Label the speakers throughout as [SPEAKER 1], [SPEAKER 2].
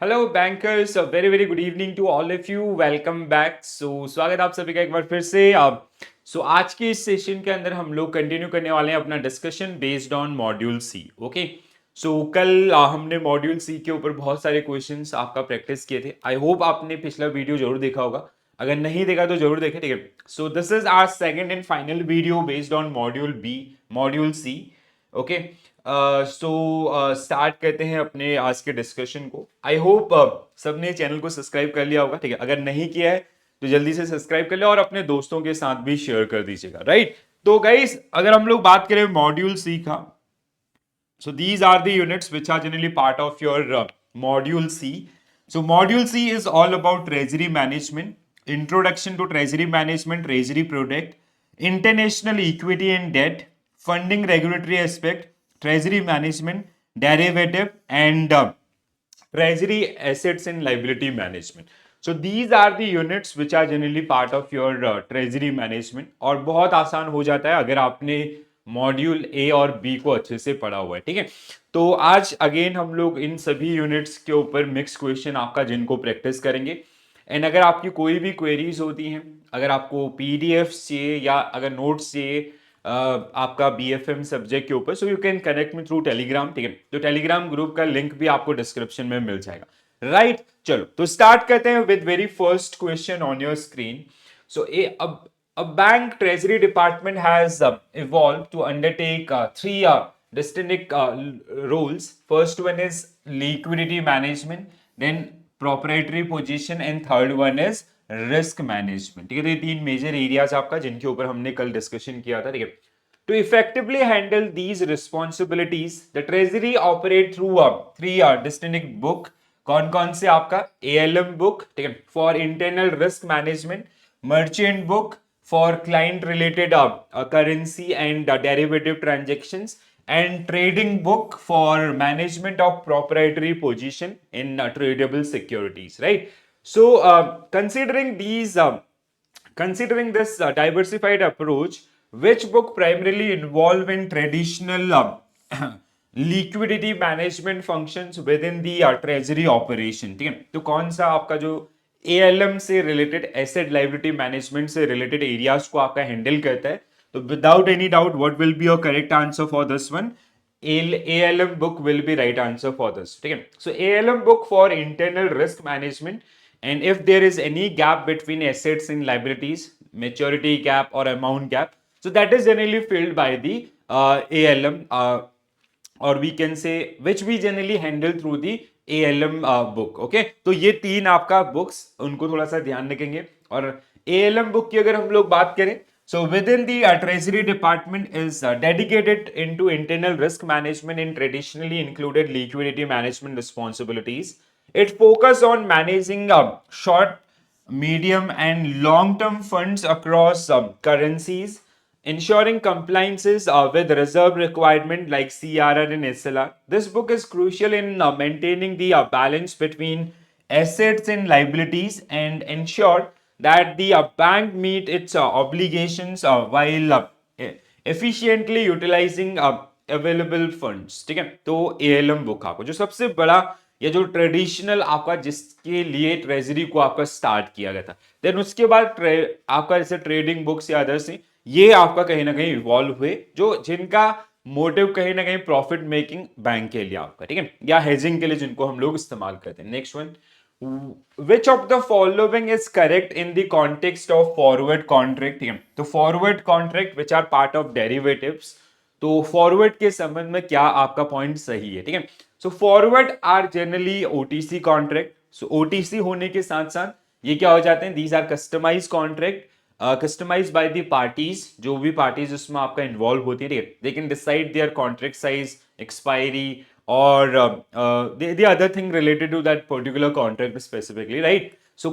[SPEAKER 1] Hello bankers, very very good evening to all of you. Welcome back. स्वागत है आप सभी का एक बार फिर से। आज के इस सेशन के अंदर हम लोग कंटिन्यू करने वाले हैं अपना discussion based on module C. Okay, कल हमने मॉड्यूल सी के ऊपर बहुत सारे क्वेश्चंस आपका प्रैक्टिस किए थे। आई होप आपने पिछला वीडियो जरूर देखा होगा, अगर नहीं देखा तो जरूर देखें। ठीक है, so this is our second and final video based on module B, module C. Okay, start करते हैं अपने आज के डिस्कशन को। आई होप सबने चैनल को सब्सक्राइब कर लिया होगा। ठीक है, अगर नहीं किया है तो जल्दी से सब्सक्राइब कर लिया और अपने दोस्तों के साथ भी शेयर कर दीजिएगा। राइट, तो गाइस अगर हम लोग बात करें मॉड्यूल सी का, so these are the units which are generally part of your module C. So module C is all about treasury management, introduction to treasury management, treasury product, international equity and debt, funding regulatory aspect, treasury management, derivative, and treasury assets and liability management. So these are the units which are generally part of your treasury management. और बहुत आसान हो जाता है अगर आपने module A और B को अच्छे से पढ़ा हुआ है। ठीक है, तो आज अगेन हम लोग इन सभी यूनिट्स के ऊपर मिक्स क्वेश्चन आपका जिनको प्रैक्टिस करेंगे। एंड अगर आपकी कोई भी क्वेरीज होती हैं, अगर आपको पीडीएफ चाहिए या अगर नोट्स चाहिए आपका बीएफएम सब्जेक्ट के ऊपर, सो you can connect me through Telegram. ठीक है, तो टेलीग्राम ग्रुप का लिंक भी आपको डिस्क्रिप्शन में मिल जाएगा। राइट, चलो तो स्टार्ट करते हैं with very first question on your screen. So a bank treasury department has evolved to undertake three distinct roles. First one is liquidity management, then proprietary position, and third one is risk management. ठीक है, तो ये तीन major areas आपका जिनके ऊपर हमने कल डिस्कशन किया था। ठीक है, to effectively handle these responsibilities, the treasury operate through three distinct book. कौन से आपका ALM book, ठीक है, for internal risk management, merchant book for client related currency and derivative transactions, and trading book for management of proprietary position in tradable securities. Right, so considering this diversified approach, which book primarily involve in traditional liquidity management functions within the treasury operation? ठीक है, तो कौन सा आपका जो ALM से related, asset liability management से related areas को आपका हैंडल करता है? तो without any doubt what will be your correct answer for this one? ALM book will be right answer for this. ठीक है, so ALM book for internal risk management, and if there is any gap between assets and liabilities, maturity gap or amount gap, so that is generally filled by the ALM, or we can say which we generally handle through the ALM book. Okay, तो ये तीन आपका books उनको थोड़ा सा ध्यान रखेंगे। और ALM बुक की अगर हम लोग बात करें, so within the treasury department is dedicated into internal risk management and traditionally included liquidity management responsibilities. It focus on managing short, medium and long term funds across currencies, ensuring compliances with reserve requirement like CRR and SLR. This book is crucial in maintaining the balance between assets and liabilities and ensure that the bank meet its obligations while efficiently utilizing available funds. ठीक है, तो ALM book आपको जो सबसे बड़ा या जो traditional आपका जिसके लिए ट्रेजरी को आपका स्टार्ट किया गया था, देन उसके बाद आपका जैसे ट्रेडिंग बुक्स या अदर्स ये आपका कहीं ना कहीं इवॉल्व हुए, जो जिनका मोटिव कहीं ना कहीं प्रॉफिट मेकिंग बैंक के लिए आपका, ठीक है, या हेजिंग के लिए जिनको हम लोग इस्तेमाल करते हैं। Next one, which of the following is correct in the context of forward contract? ठीक है, तो forward contract which are part of derivatives, तो फॉरवर्ड के संबंध में क्या आपका पॉइंट सही है? ठीक है, so forward are generally OTC contract. So OTC होने के साथ साथ ये क्या हो जाते हैं? These are customize contract, customize by the parties, जो भी पार्टीज उसमें आपका इन्वॉल्व होती है, they can decide their contract size, expiry, or the other thing related to that particular contract specifically, right? So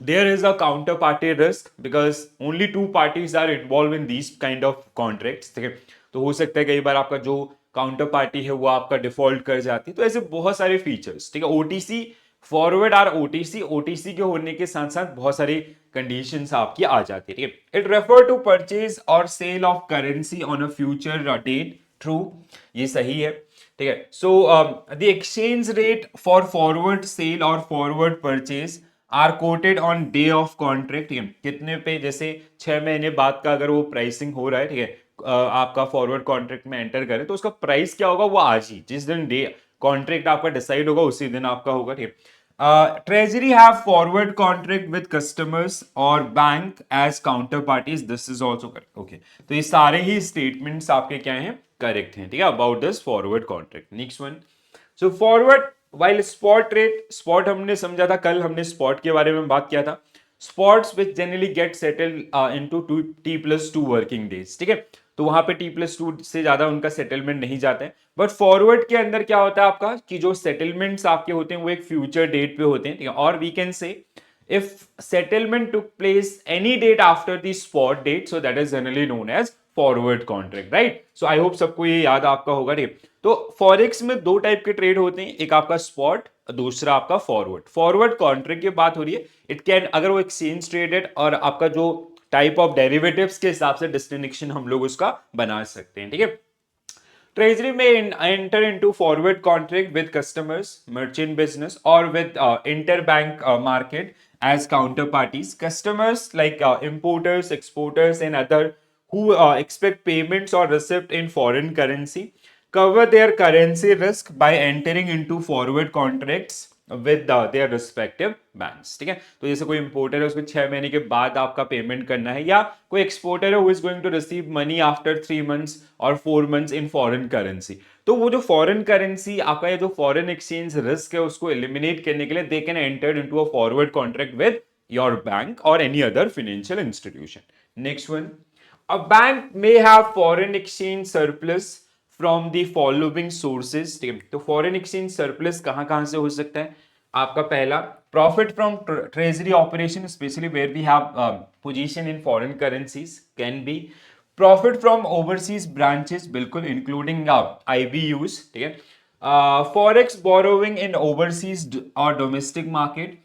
[SPEAKER 1] there is a counterparty risk because only two parties are involved in these kind of contracts. ठीक है, तो हो सकता है कई बार आपका जो counter party है वो आपका डिफॉल्ट कर जाती है, तो ऐसे बहुत सारे फीचर्स। ठीक है, OTC forward are OTC, OTC के होने के साथ साथ बहुत सारी कंडीशंस आपकी आ जाती है। ठीक है, इट रेफर टू परचेज और sale of currency on a future date true, ये सही है, ठीक है। So the exchange rate for forward sale और forward purchase are quoted on day of contract, ठीक है। कितने पे, जैसे 6 महीने बाद का अगर वो प्राइसिंग हो रहा है, ठीक है, आपका फॉरवर्ड कॉन्ट्रैक्ट में एंटर करें तो उसका प्राइस क्या होगा, वो आज ही जिस दिन डे कॉन्ट्रैक्ट आपका डिसाइड होगा उसी दिन आपका होगा, ठीक है। Treasury have forward contract with customers और bank as counterparties. This is also correct. Okay. तो ये सारे ही statements आपके क्या हैं, करेक्ट हैं, ठीक है, about this forward contract. Next one, so forward while spot rate, spot हमने समझा था, कल हमने स्पॉट के बारे में बात किया था। Spots which generally get settled into T+2 working days, ठीक है, तो वहां पे T+2 से ज्यादा उनका सेटलमेंट नहीं जाता है। बट फॉरवर्ड के अंदर क्या होता है आपका, कि जो सेटलमेंट्स आपके होते हैं वो एक फ्यूचर डेट पे होते हैं, ठीक है, और we can say if settlement took place any date after the spot date, so that is generally known as forward contract, right? So I hope सबको ये याद आपका होगा, ठीक। तो फॉरेक्स में दो टाइप के ट्रेड होते हैं, एक आपका स्पॉट, दूसरा आपका फॉरवर्ड। फॉरवर्ड कॉन्ट्रैक्ट की बात हो रही है, इट कैन, अगर वो एक्सचेंज ट्रेडेड और आपका जो टाइप ऑफ डेरिवेटिव्स के हिसाब से डिस्टिंक्शन हम लोग उसका बना सकते हैं, ठीक है। Treasury may enter into forward contract with customers, merchant business, or with interbank market as counterparties. Customers like importers, exporters, and other who expect payments or receipt in foreign currency cover their currency risk by entering into forward contracts with their respective banks, ठीक है। तो जैसे कोई importer है, उसको 6 महीने के बाद आपका पेमेंट करना है, या कोई एक्सपोर्टर है who is going to receive money after 3 months और 4 मंथ्स इन फॉरेन करेंसी, तो वो जो फॉरेन करेंसी आपका, ये जो फॉरेन एक्सचेंज रिस्क है उसको एलिमिनेट करने के लिए they can enter into a forward contract with your bank और any other financial institution. Next one, a bank may have foreign exchange surplus from the following sources, ठीक है। तो foreign exchange surplus कहां से हो सकता है आपका, पहला profit from treasury operation specially where we have position in foreign currencies, can be profit from overseas branches, बिल्कुल इंक्लूडिंग IBUs, ठीक है। फॉरेक्स बोरोइंग इन ओवरसीज और domestic market,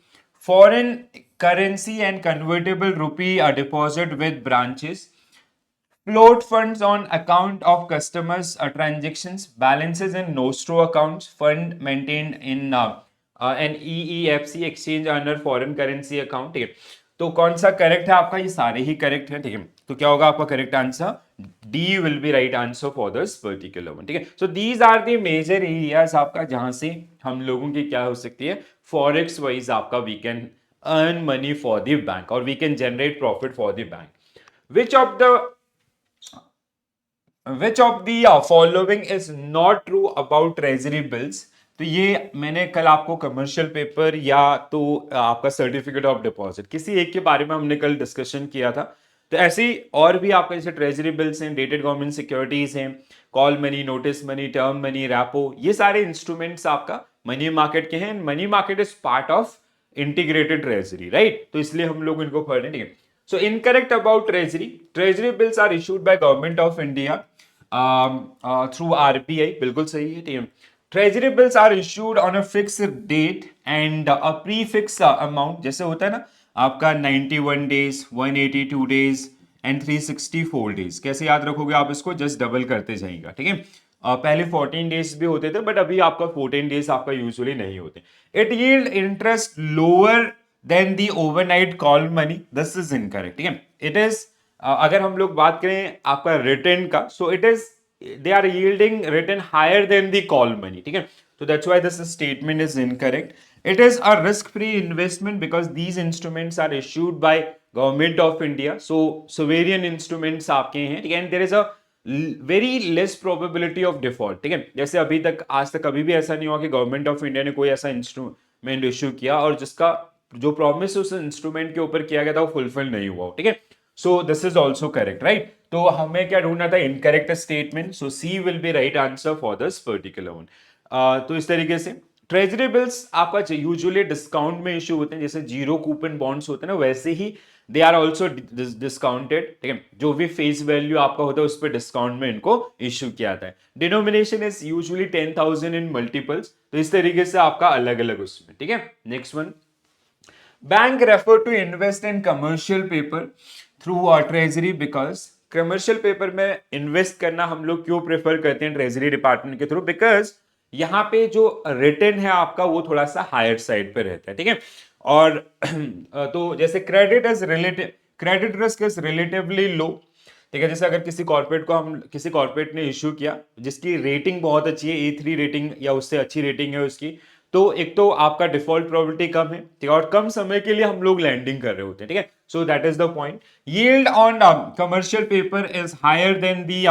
[SPEAKER 1] foreign currency and convertible rupee deposit with branches, float funds on account of customers transactions, balances in nostro accounts, fund maintained in an EEFC exchange under foreign currency account, ठीक है। तो कौन सा correct है आपका, ये सारे ही correct है, ठीक है। तो क्या होगा आपका correct answer, D will be right answer for this particular one, ठीक है। So these are the major areas आपका जहां से हम लोगों की क्या हो सकती है, फॉरेक्स वाइज आपका we can earn money for the bank और we can generate profit for the bank. Which of the following is not true about treasury bills? तो ये मैंने कल आपको कमर्शियल पेपर या तो आपका सर्टिफिकेट ऑफ डिपॉजिट, किसी एक के बारे में हमने कल डिस्कशन किया था। तो ऐसे ही और भी आपका जैसे ट्रेजरी बिल्स हैं, डेटेड गवर्नमेंट सिक्योरिटीज हैं, call money, notice money, term money, rapport, ये सारे इंस्ट्रूमेंट्स आपका मनी मार्केट के हैं। Money market is part of integrated treasury, right, तो इसलिए हम लोग इनको पढ़ रहे हैं। So incorrect about treasury. Treasury bills are issued by government of India through RBI. बिल्कुल सही है, ठीक है। Treasury bills are issued on a fixed date and a prefix amount. जैसे होता है ना आपका 91 days, 182 days and 364 days. कैसे याद रखोगे आप इसको, जस्ट डबल करते जाइएगा, ठीक है। पहले 14 डेज भी होते थे बट अभी आपका 14 डेज आपका यूजुअली नहीं होते। It yield interest lower than the overnight call money, this is incorrect, ठीक है। इट इज अगर हम लोग बात करें आपका रिटर्न का, so it is they are yielding return higher than the call money, ठीक है। So that's why this statement is incorrect. It is a risk-free investment because these instruments are issued by government of India. So sovereign instruments आपके हैं, ठीक है। And there is a very less probability of default, ठीक है। जैसे अभी तक आज तक कभी भी ऐसा नहीं हुआ कि गवर्नमेंट ऑफ इंडिया ने कोई ऐसा इंस्ट्रूमेंट इश्यू किया और जिसका जो प्रॉमिस उस इंस्ट्रूमेंट के ऊपर किया गया था वो फुलफिल नहीं हुआ, ठीक है। So this is also correct, right. तो हमें क्या ढूंढना था, incorrect statement, so C will be right answer for this particular one. तो इस तरीके से ट्रेजरी बिल्स आपका यूजुअली डिस्काउंट में इशू होते हैं, जैसे जीरो कूपन बॉन्ड्स होते हैं ना, वैसे ही दे आर ऑल्सो डिस्काउंटेड, ठीक है। जो भी फेस वैल्यू आपका होता है उस पर डिस्काउंट में इनको इशू किया जाता है। Denomination is usually 10,000 in multiples, तो इस तरीके से आपका अलग अलग उसमें, ठीक है। Next one, bank refer to invest in commercial paper through treasury because commercial paper में इन्वेस्ट करना हम लोग क्यों प्रेफर करते हैं ट्रेजरी डिपार्टमेंट के थ्रू, बिकॉज यहाँ पे जो रिटर्न है आपका वो थोड़ा सा हायर साइड पे रहता है, ठीक है। और तो जैसे credit risk is relatively low, ठीक है। जैसे अगर किसी कॉर्पोरेट ने इश्यू किया जिसकी रेटिंग बहुत अच्छी है, A3 रेटिंग या उससे अच्छी रेटिंग है उसकी, तो एक तो आपका डिफॉल्ट प्रोबेबिलिटी कम है, ठीक है, और कम समय के लिए हम लोग लैंडिंग कर रहे होते हैं, ठीक है। So that is the point. Yield on commercial paper is higher than the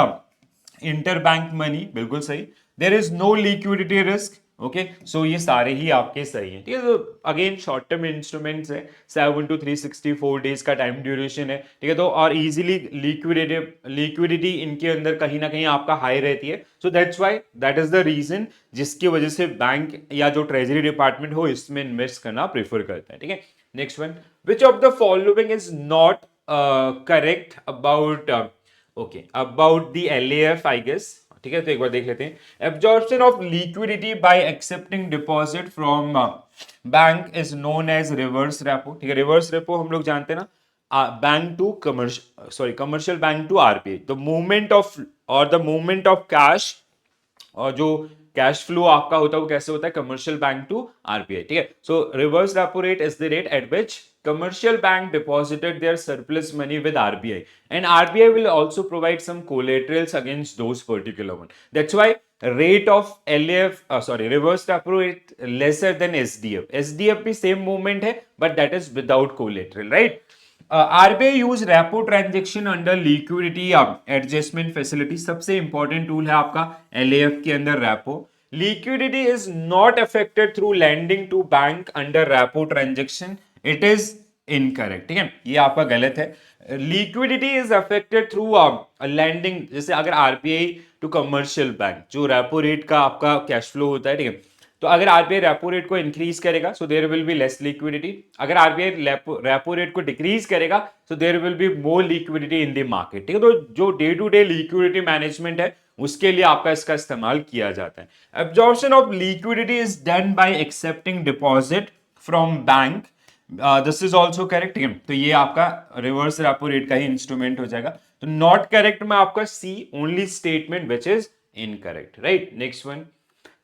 [SPEAKER 1] interbank money, बिल्कुल सही। There is no liquidity risk, okay. So ये सारे ही आपके सही हैं, ठीक है। तो अगेन शॉर्ट टर्म इंस्ट्रूमेंट्स है, 7 to 364 डेज का टाइम ड्यूरेशन है, ठीक है। तो और इजीली लिक्विडिटी इनके अंदर कहीं ना कहीं आपका हाई रहती है। So that's why, that is the reason जिसकी वजह से बैंक या जो ट्रेजरी डिपार्टमेंट हो इसमें इन्वेस्ट करना प्रेफर करता है, ठीक है। Next one, which of the following is not correct about okay about the LAF, I guess, ठीक है। तो एक बार देख लेते हैं। Absorption of liquidity by accepting deposit from bank is known as reverse repo, ठीक है। रिवर्स रेपो हम लोग जानते हैं ना, bank to commercial bank to RBI, the movement of cash, और जो कैश फ्लो आपका होता है वो कैसे होता है, कमर्शियल बैंक टू RBI, ठीक है। सो reverse repo rate is the rate at which commercial bank deposited their surplus money with RBI, and RBI will also provide some collaterals against those particular one. That's why rate of reverse repo rate lesser than SDF. SDF भी same movement है, but that is without collateral, right? RBI use repo transaction under liquidity adjustment facility, सबसे important tool है आपका LAF के अंदर repo. Liquidity is not affected through lending to bank under repo transaction. It is incorrect, ठीक है, ये आपका गलत है। Liquidity is affected through lending, जैसे अगर RBI टू कमर्शियल बैंक जो रेपो रेट का आपका कैश फ्लो होता है, ठीक है। तो अगर RBI रेपो रेट को इंक्रीज करेगा so there will be less liquidity, अगर RBI रेपो रेट को डिक्रीज करेगा so there will be more liquidity in the market, ठीक है। तो जो day to day liquidity management है उसके लिए आपका इसका इस्तेमाल किया जाता है। Absorption of liquidity is done by accepting deposit from bank, this is also correct, ठीक है। तो ये आपका रिवर्स रेपो रेट का ही इंस्ट्रूमेंट हो जाएगा। तो नॉट करेक्ट में आपका C, only statement which is incorrect, right. Next one,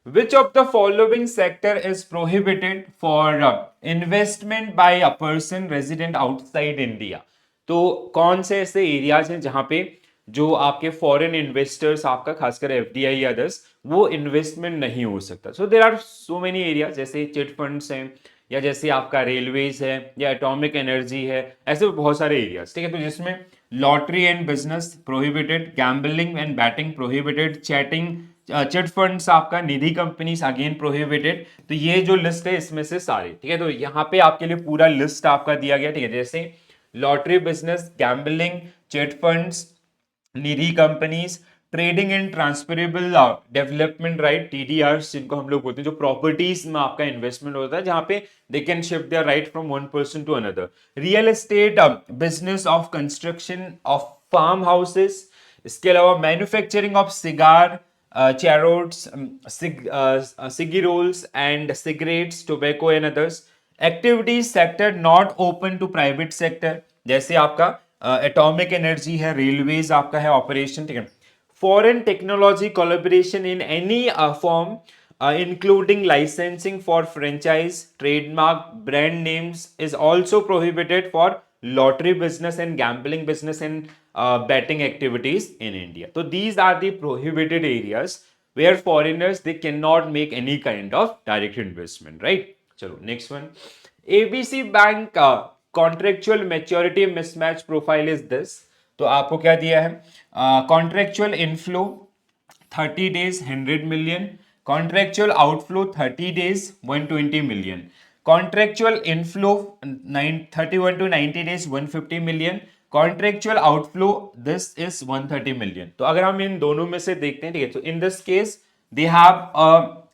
[SPEAKER 1] which of the following sector is prohibited for investment by a person resident outside India. तो कौन से ऐसे एरियाज हैं जहां पे जो आपके फॉरेन इन्वेस्टर्स, आपका खासकर FDI या अदर्स, वो इन्वेस्टमेंट नहीं हो सकता। So there are so many areas, जैसे चिट फंड्स हैं, या जैसे आपका रेलवेज है, या एटॉमिक एनर्जी है, ऐसे बहुत सारे एरियाज, ठीक है। तो जिसमें lottery and business prohibited, gambling and batting prohibited, chit funds आपका, निधि कंपनीज अगेन प्रोहिबिटेड। तो ये जो लिस्ट है इसमें से सारे, ठीक है। तो यहाँ पे आपके लिए पूरा लिस्ट आपका दिया गया, ठीक है। जैसे lottery business, gambling, chit funds, Nidhi companies, trading and transferable development right, TDRs जिनको हम लोग बोलते हैं, जो प्रॉपर्टीज में आपका इन्वेस्टमेंट होता है जहां पे they can shift there right from one person to another, real estate business of construction of farm houses, इसके अलावा manufacturing of cigar, cheroots, cigarillos and cigarettes, tobacco and others. Activities sector not open to private sector, जैसे आपका atomic energy है, railways आपका है operation, ठीक है। Foreign technology collaboration in any form including licensing for franchise, trademark, brand names is also prohibited for lottery business and gambling business and betting activities in India. So these are the prohibited areas where foreigners they cannot make any kind of direct investment, right? चलो next one, ABC Bank contractual maturity mismatch profile is this. तो आपको क्या दिया है, contractual inflow 30 days 100 million, contractual outflow 30 days 120 million, contractual inflow 31 to 90 days 150 million, contractual outflow this is 130 million। तो अगर हम इन दोनों में से देखते हैं, ठीक है, तो in this case they have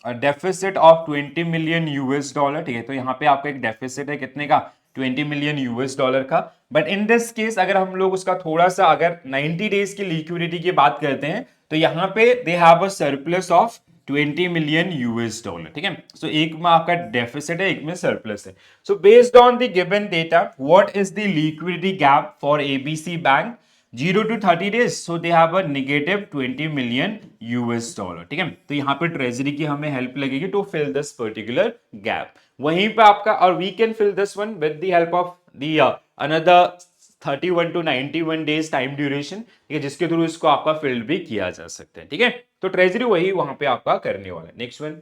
[SPEAKER 1] a deficit of 20 million US dollar, ठीक है। तो यहाँ पे आपका एक डेफिसिट है कितने का, 20 million US डॉलर का। बट इन दिस केस अगर हम लोग उसका थोड़ा सा अगर 90 डेज की लिक्विडिटी की बात करते हैं तो यहाँ पे they have a surplus of 20 million US dollar, ठीक है। सो एक में आपका डेफिसिट है, एक में सरप्लस है। So based on the given data what is the liquidity gap for ABC bank, 0 to 30 days, so they have a negative 20 million US dollar. ठीक है, तो यहाँ पे ट्रेजरी की हमें हेल्प लगेगी to fill this particular gap. वहीं पे आपका, और we can fill this one with the help of the another 31 to 91 days time duration, ठीक है, जिसके थ्रू इसको आपका फिल्ड भी किया जा सकता है। ठीक है, तो ट्रेजरी वही वहां पे आपका करने वाला है। Next one,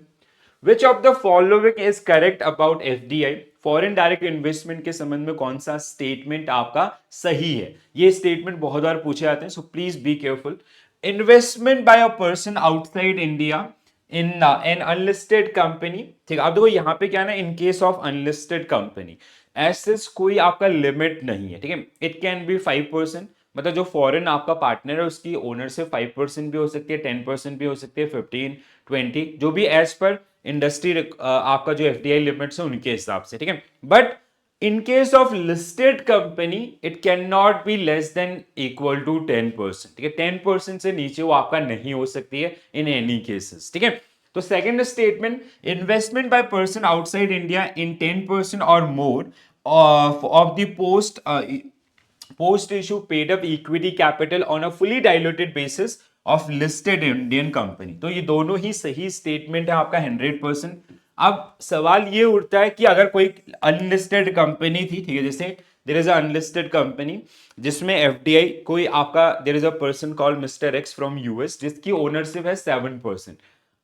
[SPEAKER 1] which of the following is correct about FDI? Foreign direct investment के संबंध में कौन सा स्टेटमेंट आपका सही है? ये स्टेटमेंट बहुत बार पूछे जाते हैं, so please be careful. Investment by a person outside India in an unlisted company, ठीक है। अब देखो यहाँ पे क्या है ना, इन केस ऑफ अनलिस्टेड कंपनी ऐसे कोई आपका लिमिट नहीं है। ठीक है, इट कैन बी 5%, मतलब जो फॉरेन आपका पार्टनर है उसकी ओनरशिप 5% भी हो सकती है, 10% भी हो सकती है, 15, 20, जो भी एज पर इंडस्ट्री आपका जो एफडीआई लिमिट्स है उनके हिसाब से। ठीक है, but in case of listed company it can not be less than equal to 10%। ठीक है, 10% से नीचे वो आपका नहीं हो सकती है इन एनी केसेस। ठीक है, तो second statement, investment by person outside India in 10% और more of the post issue paid up equity capital on a fully diluted basis of listed Indian company। तो ये दोनों ही सही स्टेटमेंट है आपका 100%। अब सवाल ये उठता है कि अगर कोई अनलिस्टेड कंपनी थी, ठीक है, जैसे there is a unlisted company जिसमें एफडीआई कोई आपका, there is a person called mister X from US जिसकी ओनरशिप है 7%।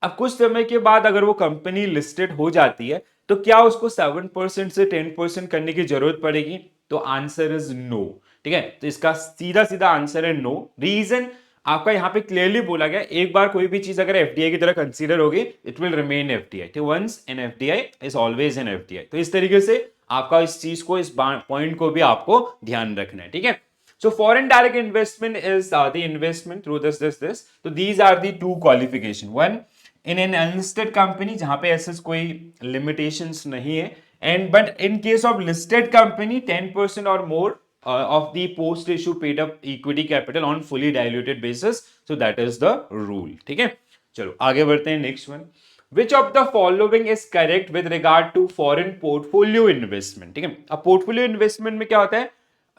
[SPEAKER 1] अब कुछ समय के बाद अगर वो कंपनी लिस्टेड हो जाती है तो क्या उसको 7% से 10% करने की जरूरत पड़ेगी? तो आंसर इज नो। ठीक है, तो इसका सीधा सीधा आंसर है नो। रीजन आपका यहाँ पे क्लियरली बोला गया, एक बार कोई भी चीज अगर एफडीआई की तरह कंसीडर होगी इट विल रिमेन एफडीआई। तो once an FDI is always an FDI. तो इस तरीके से आपका इस चीज को, इस पॉइंट को भी आपको ध्यान रखना है। ठीक है, so foreign direct investment is the investment through this, so these are the two qualification, one in an unlisted company जहां पे ऐसे कोई limitations नहीं है, and but in case of listed company 10% or more of the post issue paid up equity capital on fully diluted basis, so that is the rule। ठीक है, चलो आगे बढ़ते हैं। Next one, which of the following is correct with regard to foreign portfolio investment? ठीक है, अब portfolio investment में क्या होता है,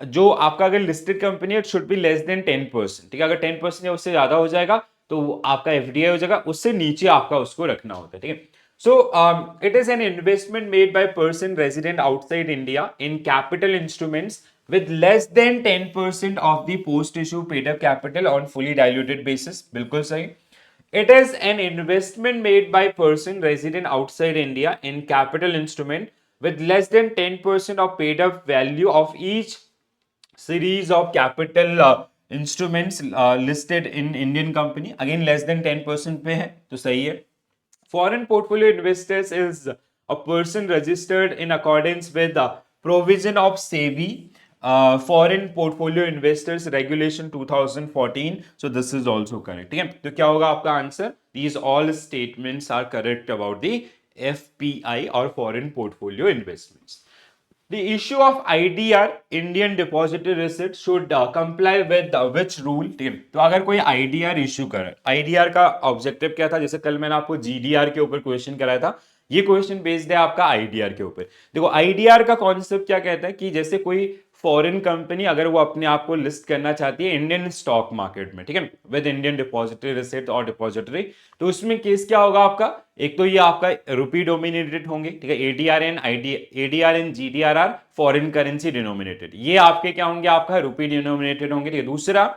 [SPEAKER 1] जो आपका अगर लिस्टेड कंपनी है it should be less then 10%। ठीक है, अगर 10% या उससे ज्यादा हो जाएगा तो आपका एफडीआई हो जाएगा, उससे नीचे आपका उसको रखना होता है। ठीक है, सो it is an investment made by person resident outside India in capital instruments with less than 10% of the post issue paid up capital on fully diluted basis। बिल्कुल सही। It is an investment made by person resident outside India in capital instrument with less than 10% of paid up value of each series of capital instruments listed in Indian company। Again less than 10% पे है तो सही है। Foreign portfolio investors is a person registered in accordance with the provision of SEBI Foreign Portfolio Investors Regulation 2014। So this is also correct। ठीक है, तो क्या होगा आपका answer? These all statements are correct about the FPI और Foreign Portfolio Investments। The issue of IDR Indian Depository Receipt should comply with which rule? ठीक है, तो अगर कोई IDR इश्यू करे, IDR का ऑब्जेक्टिव क्या था? जैसे कल मैंने आपको GDR के ऊपर क्वेश्चन कराया था, ये क्वेश्चन बेस्ड है आपका IDR के ऊपर। देखो IDR का कॉन्सेप्ट क्या कहता है कि जैसे कोई फॉरेन कंपनी अगर वो अपने आप को लिस्ट करना चाहती है इंडियन स्टॉक मार्केट में, ठीक है, विद इंडियन डिपॉजिटरी रिसिप्ट और डिपॉजिटरी, तो उसमें केस क्या होगा आपका? एक तो ये आपका रुपी डोमिनेटेड होंगे, ठीक है, ADR and GDR foreign currency denominated, ये आपके क्या होंगे? आपका रुपी डिनोमिनेटेड होंगे। ठीक है, दूसरा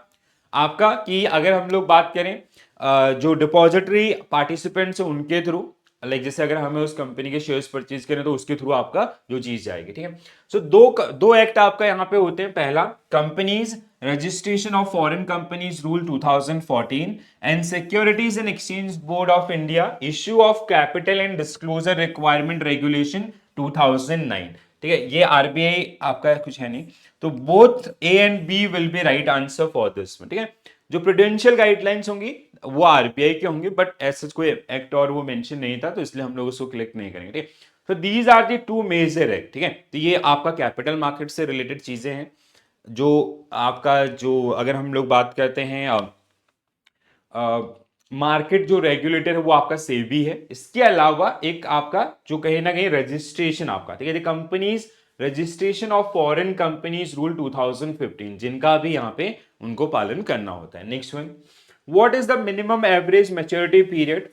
[SPEAKER 1] आपका कि अगर हम लोग बात करें जो डिपॉजिटरी पार्टिसिपेंट्स है उनके थ्रू, लाइक जैसे अगर हमें उस कंपनी के शेयर्स परचेज करें तो उसके थ्रू आपका जो चीज जाएगी। ठीक है, सो दो एक्ट आपका यहाँ पे होते हैं। पहला, companies registration of foreign companies rule 2014 and securities and exchange board of India issue of capital and disclosure requirement regulation 2009। ठीक है, ये आरबीआई आपका कुछ है नहीं, तो both A and B will be right answer for this. ठीक है, जो प्रूडेंशियल गाइडलाइंस होंगी वो आरबीआई के होंगे, बट ऐसा कोई एक्ट और वो मेंशन नहीं था तो इसलिए हम लोग उसको क्लिक नहीं करेंगे। ठीक है, तो these are the two major act. ठीक है, तो ये आपका कैपिटल मार्केट से रिलेटेड चीजें हैं। जो आपका जो अगर हम लोग बात करते हैं मार्केट जो रेगुलेटर है वो आपका सेबी है। इसके अलावा एक आपका जो कहीं ना कहीं रजिस्ट्रेशन आपका, ठीक है, companies registration of foreign companies rule 2015 जिनका भी यहाँ पे उनको पालन करना होता है। Next one, what is the minimum average maturity period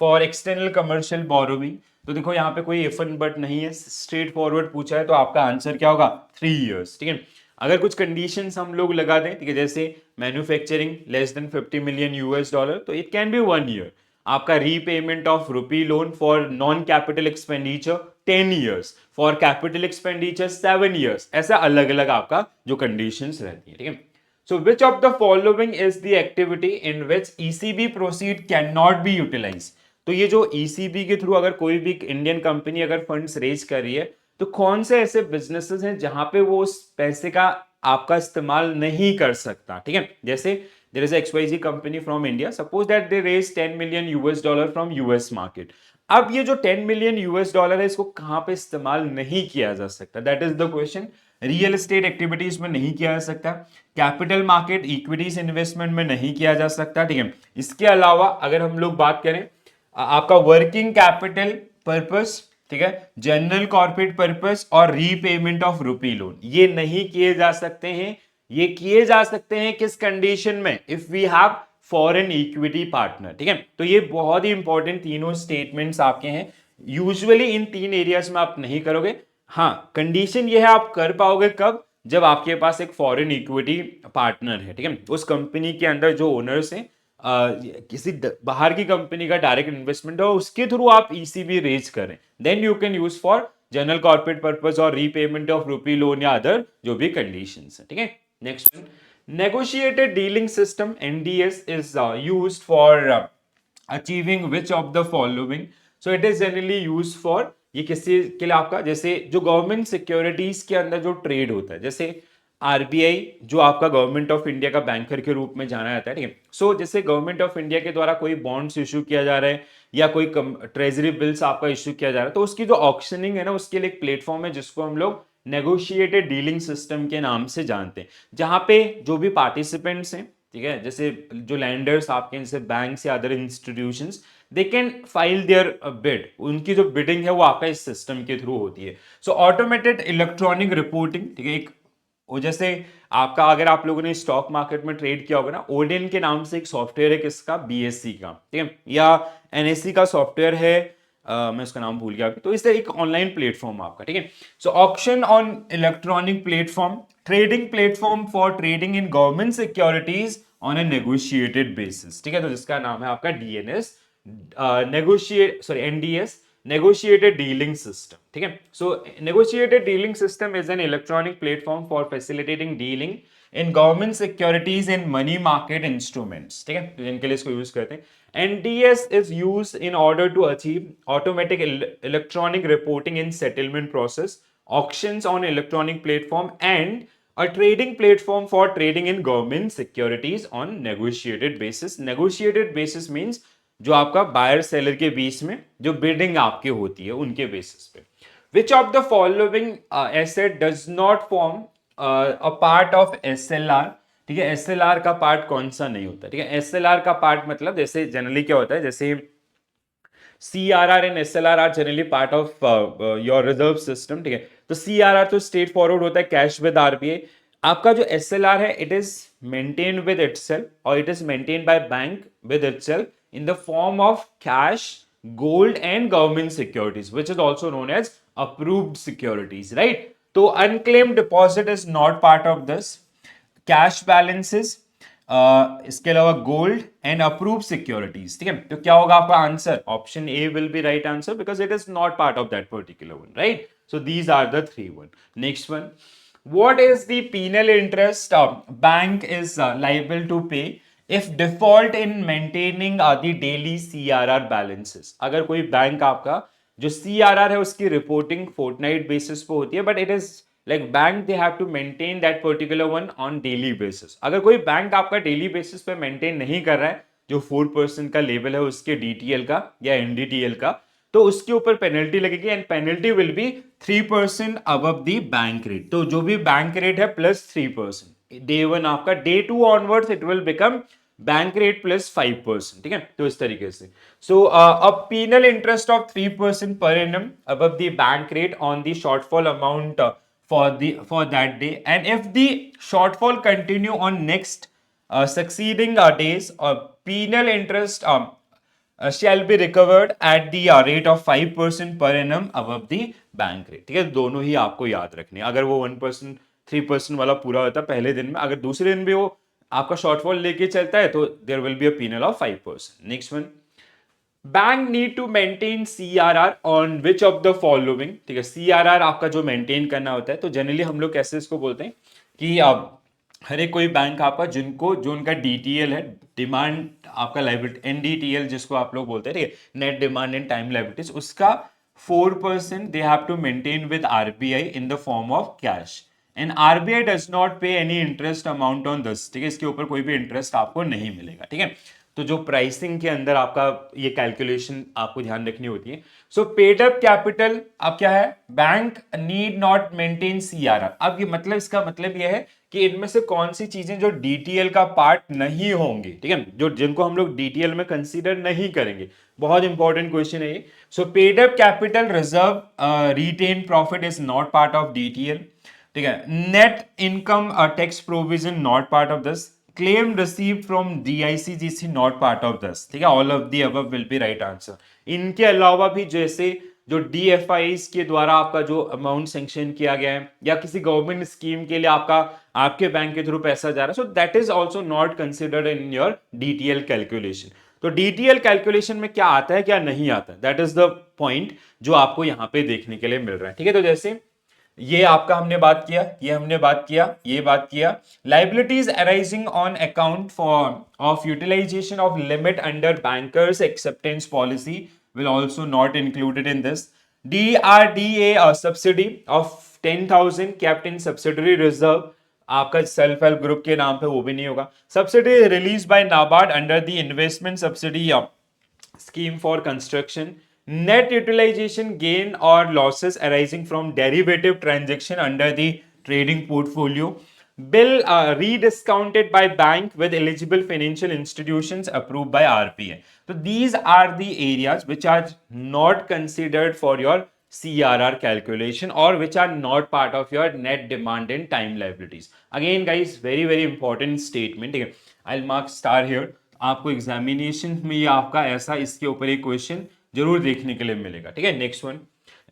[SPEAKER 1] for external commercial borrowing? तो देखो यहाँ पे कोई इफ एंड बट नहीं है, स्ट्रेट फॉरवर्ड पूछा है, तो आपका आंसर क्या होगा? 3 years। ठीक है, अगर कुछ कंडीशंस हम लोग लगा दें, ठीक है, जैसे manufacturing less than 50 million US dollar, तो इट कैन बी 1 year। आपका repayment of rupee loan for non capital expenditure 10 years, for capital expenditure 7 years। ऐसा अलग अलग आपका जो कंडीशंस रहती है। ठीक है, so which of the following is the activity in which ECB proceed cannot be utilized? तो ये जो ECB के थ्रू अगर कोई भी इंडियन कंपनी अगर फंड्स रेज कर रही है, तो कौन से ऐसे बिजनेसेस हैं जहां पे वो उस पैसे का आपका इस्तेमाल नहीं कर सकता? ठीक है, जैसे there is XYZ company from India, suppose that they raise 10 million US dollar from US market. अब ये जो 10 million US डॉलर है, इसको कहां पे इस्तेमाल नहीं किया जा सकता? That is the question. Real estate activities में नहीं किया जा सकता, कैपिटल मार्केट इक्विटीज इन्वेस्टमेंट में नहीं किया जा सकता। ठीक है, इसके अलावा अगर हम लोग बात करें आपका वर्किंग कैपिटल पर्पस, ठीक है, जनरल कॉर्पोरेट पर्पस और रीपेमेंट ऑफ रुपी लोन, ये नहीं किए जा सकते हैं। ये किए जा सकते हैं किस कंडीशन में? If we have foreign equity partner. ठीक है, तो ये बहुत ही इंपॉर्टेंट तीनों स्टेटमेंट्स आपके हैं। यूजुअली इन 3 एरियाज में आप नहीं करोगे। हाँ, कंडीशन ये है आप कर पाओगे कब? जब आपके पास एक फॉरेन इक्विटी पार्टनर है। ठीक है, उस कंपनी के अंदर जो ओनर्स हैं, किसी बाहर की कंपनी का डायरेक्ट इन्वेस्टमेंट हो, उसके थ्रू आप ECB रेज करें, then you can use for general corporate purpose और रीपेमेंट ऑफ रुपी लोन या अदर जो भी कंडीशंस है। ठीक है, next one, negotiated dealing system NDS is used for achieving which of the following? So it is generally used for, ये किसी के लिए आपका, जैसे जो गवर्नमेंट सिक्योरिटीज के अंदर जो ट्रेड होता है, जैसे RBI जो आपका गवर्नमेंट ऑफ इंडिया का बैंकर के रूप में जाना जाता है। ठीक है, सो जैसे गवर्नमेंट ऑफ इंडिया के द्वारा कोई बॉन्ड्स इशू किया जा रहा है या कोई ट्रेजरी बिल्स आपका इशू किया जा रहा है, तो उसकी जो ऑक्शनिंग है ना, उसके लिए एक प्लेटफॉर्म है जिसको हम लोग नेगोशिएटेड डीलिंग सिस्टम के नाम से जानते हैं, जहां पे जो भी पार्टिसिपेंट्स हैं, ठीक है, जैसे जो लैंडर्स आपके, जैसे बैंक्स या other institutions, they can file there bid, उनकी जो बिडिंग है वो आपका इस सिस्टम के थ्रू होती है। सो ऑटोमेटेड इलेक्ट्रॉनिक रिपोर्टिंग, ठीक है, एक वो जैसे आपका, अगर आप लोगों ने स्टॉक मार्केट में ट्रेड किया होगा ना, ओडेन के नाम से एक सॉफ्टवेयर है किसका? BSE का। ठीक है, या NSE का सॉफ्टवेयर है, मैं उसका नाम भूल गया अभी। तो इस तरह एक ऑनलाइन प्लेटफॉर्म आपका। ठीक है, so auction on electronic platform, trading platform for trading in government securities on a negotiated basis. ठीक है, तो जिसका नाम है आपका NDS, negotiated dealing system। ठीक है, so negotiated dealing system is an electronic platform for facilitating dealing in government securities and money market instruments। ठीक है, तो जिनके लिए इसको यूज करते हैं। NDS is used in order to achieve automatic electronic reporting in settlement process, auctions on electronic platform and a trading platform for trading in government securities on negotiated basis। Negotiated basis means जो आपका buyer seller के बीच में जो bidding आपकी होती है उनके basis पे। विच of the following asset does not form a part of SLR? ठीक है, SLR का पार्ट कौन सा नहीं होता? ठीक है, SLR का पार्ट मतलब जैसे जनरली क्या होता है, जैसे CRR and SLR are generally part of your reserve system. ठीक है, तो CRR तो स्ट्रेट फॉरवर्ड होता है, कैश विद RBI। आपका जो SLR है, it is maintain with itself और it is maintain by bank with itself in the form of cash, gold and government securities, which is also known as approved securities, right? So unclaimed deposit is not part of this, cash balances, इसके अलावा gold and approve securities. ठीक है, तो क्या होगा आपका answer? Option A will be right answer because it is not part of that particular one, right? So these are the 3 one. Next one, what is the penal interest bank is liable to pay if default in maintaining the daily CRR balances? अगर कोई bank आपका जो CRR है उसकी reporting Fortnite basis पे होती है, but it is like bank they have to maintain that particular one on daily basis. अगर कोई बैंक आपका डेली बेसिस पे मेंटेन नहीं कर रहा है जो 4% का लेवल है उसके DTL का या NDTL का, तो उसके ऊपर पेनल्टी लगेगी and penalty will be 3% above the bank rate. तो जो भी बैंक रेट है प्लस 3%, डे 1 आपका, day 2 onwards it will become bank rate plus 5%। ठीक है, तो इस तरीके से। So a penal interest of 3% per annum above the bank rate on the shortfall amount for that day, and if the shortfall continue on next succeeding days, penal interest shall be recovered at the rate of 5% per annum above the bank rate. ठीक है, दोनों ही आपको याद रखने हैं. अगर वो 1% 3% वाला पूरा होता है पहले दिन में, अगर दूसरे दिन भी वो आपका शॉर्टफॉल लेके चलता है तो there will be a penal of 5%. Next one, bank need to maintain CRR on which of the following. ठीक है, सीआरआर आपका जो मेंटेन करना होता है, तो जनरली हम लोग कैसे इसको बोलते हैं कि आप हर एक कोई बैंक आपका जिनको जो उनका डीटीएल है, डिमांड आपका लाइबिलिटी, एनडीटीएल जिसको आप लोग बोलते हैं, ठीक है, net demand and time liabilities, उसका 4% they have to maintain with RBI in the form of cash, and RBI does not pay any interest amount on this. ठीक है, इसके ऊपर कोई भी इंटरेस्ट आपको नहीं मिलेगा. ठीक है, तो जो प्राइसिंग के अंदर आपका ये कैलकुलेशन आपको ध्यान रखनी होती है. सो पेड अप कैपिटल अब क्या है, bank need not maintain CRR. अब ये मतलब, इसका मतलब ये है कि इनमें से कौन सी चीजें जो डीटीएल का पार्ट नहीं होंगी, ठीक है, जो जिनको हम लोग डीटीएल में कंसीडर नहीं करेंगे. बहुत इंपॉर्टेंट क्वेश्चन है ये. So paid up capital reserve retained profit is not part of DTL. ठीक है, net income tax provision not part of this. claim received from DICGC not part of this. ठीक है, all of the above will be right answer. इनके अलावा भी जैसे जो DFIs के द्वारा आपका जो अमाउंट सेंक्शन किया गया है या किसी गवर्नमेंट स्कीम के लिए आपके बैंक के थ्रू पैसा जा रहा है, so that is also not considered in your DTL calculation. तो डीटीएल कैलकुलेशन में क्या आता है क्या नहीं आता है, दैट इज द पॉइंट जो आपको यहाँ पे देखने के लिए मिल रहा है. ठीक है, तो जैसे ये आपका हमने बात किया, ये हमने बात किया, ये बात किया. Liabilities arising on account for of utilization of limit under bankers acceptance policy will also not included in this. DRDA subsidy of 10,000 kept in subsidiary reserve, आपका सेल्फ हेल्प ग्रुप के नाम पे वो भी नहीं होगा. Subsidy release by NABARD under the investment subsidy scheme for construction. Net utilization gain or losses arising from derivative transaction under the trading portfolio. Bill rediscounted by bank with eligible financial institutions approved by RBI. So these are the areas which are not considered for your CRR calculation or which are not part of your net demand and time liabilities. Again guys, very very important statement. I'll mark star here. आपको examination में ये आपका ऐसा इसके ऊपर एक question जरूर देखने के लिए मिलेगा. ठीक है, next one,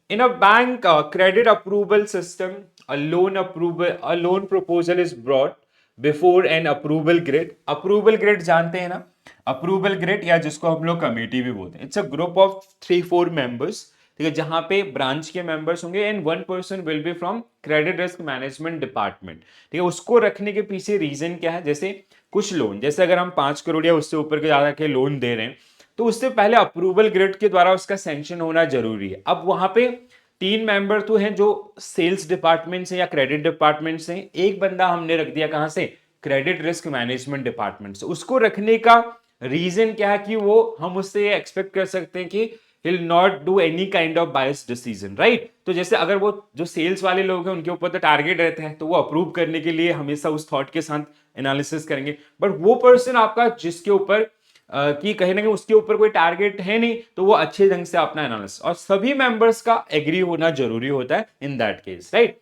[SPEAKER 1] in a bank credit approval system a loan proposal is brought before an approval grid. Approval grid जानते हैं ना, अप्रूवल ग्रिड या जिसको हम लोग कमेटी भी बोलते हैं. It's a group of 3-4 members. ठीक है, जहां पे ब्रांच के मेंबर्स होंगे and 1 person will be from credit risk management department. ठीक है, उसको रखने के पीछे रीजन क्या है, जैसे कुछ लोन, जैसे अगर हम 5 करोड़ या उससे ऊपर के ज्यादा के लोन दे रहे हैं तो उससे पहले अप्रूवल ग्रिड के द्वारा उसका सैंक्शन होना जरूरी है. अब वहां पे 3 मेंबर तो हैं जो सेल्स डिपार्टमेंट से या क्रेडिट डिपार्टमेंट से, एक बंदा हमने रख दिया कहां से, क्रेडिट रिस्क मैनेजमेंट डिपार्टमेंट से. उसको रखने का रीजन क्या है कि वो हम उससे एक्सपेक्ट कर सकते हैं कि he'll not do any kind of biased decision, right? तो जैसे अगर वो जो सेल्स वाले लोग हैं उनके ऊपर तो टारगेट रहते हैं तो वो अप्रूव करने के लिए हमेशा उस थॉट के साथ एनालिसिस करेंगे. बट वो पर्सन आपका जिसके ऊपर कि कहीं ना कहीं उसके ऊपर कोई टारगेट है नहीं, तो वो अच्छे ढंग से अपना एनालिसिस, और सभी मेंबर्स का एग्री होना जरूरी होता है in that case, right?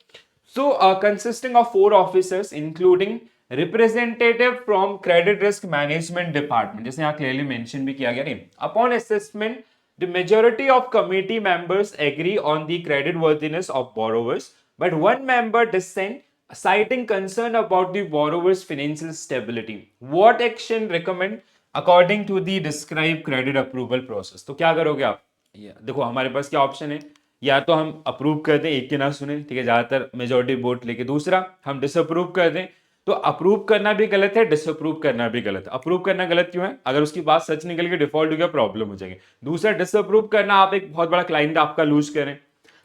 [SPEAKER 1] So consisting of 4 officers including representative from credit risk management department, जैसे यहाँ क्लियरली मेंशन भी किया गया नहीं. Upon assessment the majority of committee members agree on the creditworthiness of borrowers, but one member dissent, citing concern about the borrower's financial stability. What action recommend according to the described credit approval process? तो क्या करोगे आप? देखो हमारे पास क्या option है, या तो हम अप्रूव कर दें, एक के ना सुने, ठीक है, ज्यादातर मेजोरिटी वोट लेके. दूसरा हम डिसअप्रूव कर दें. तो अप्रूव करना भी गलत है, डिसअप्रूव करना भी गलत है. अप्रूव करना गलत क्यों है, अगर उसकी बात सच निकल के डिफॉल्ट हो गया प्रॉब्लम हो जाएगी. दूसरा डिसअप्रूव करना, आप एक बहुत बड़ा क्लाइंट आपका लूज करें.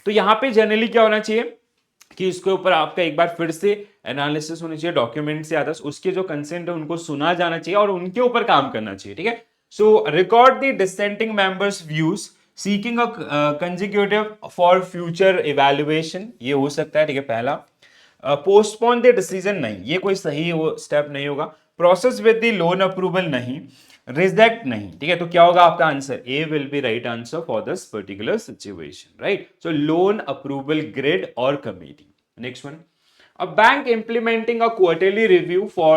[SPEAKER 1] तो यहाँ पे जनरली क्या होना चाहिए कि इसके ऊपर आपका एक बार फिर से एनालिसिस होनी चाहिए, डॉक्यूमेंट से आता है, उसके जो कंसेंट है उनको सुना जाना चाहिए और उनके ऊपर काम करना चाहिए. ठीक है, सो record the dissenting members views seeking a consecutive for future evaluation, ये हो सकता है. ठीक है, पहला पोस्टपोन द डिसीजन, नहीं, ये कोई सही वो स्टेप नहीं होगा. Process with the loan approval, नहीं. रिजेक्ट, नहीं. ठीक है, तो क्या होगा आपका answer, A will be right answer for this particular situation, right? So loan approval grid और committee. Next one, a bank implementing a quarterly review for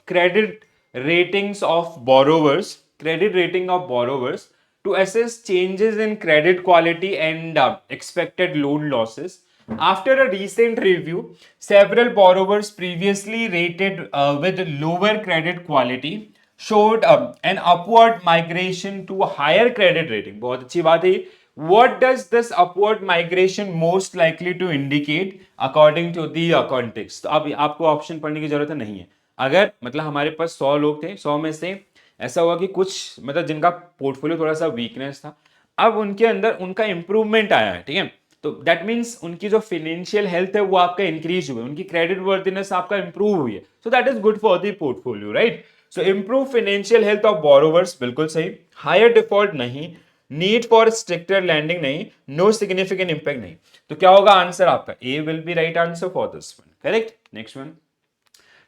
[SPEAKER 1] credit ratings of borrowers, credit rating of borrowers to assess changes in credit quality and expected loan losses. After a recent review, several borrowers previously rated with lower credit quality showed an upward migration to a higher credit rating. बहुत अच्छी बात है. What does this upward migration most likely to indicate according to the context? तो अब आपको option पढ़ने की जरूरत नहीं है. अगर मतलब हमारे पास 100 लोग थे, 100 में से ऐसा हुआ कि कुछ मतलब जिनका पोर्टफोलियो थोड़ा सा वीकनेस था, अब उनके अंदर उनका इंप्रूवमेंट आया है, ठीक है. तो दैट मीन्स उनकी जो फाइनेंशियल हेल्थ है वो आपका इंक्रीज हुई है, उनकी क्रेडिट वर्थिनेस आपका इंप्रूव हुई है. So that is good for the portfolio, right. So improve financial health of borrowers, बिल्कुल सही. हायर डिफॉल्ट नहीं, नीड फॉर स्ट्रिक्टर लैंडिंग नहीं, नो सिग्निफिकेंट इंपैक्ट नहीं. तो क्या होगा आंसर आपका? A will be right answer for this one. Correct. Next one,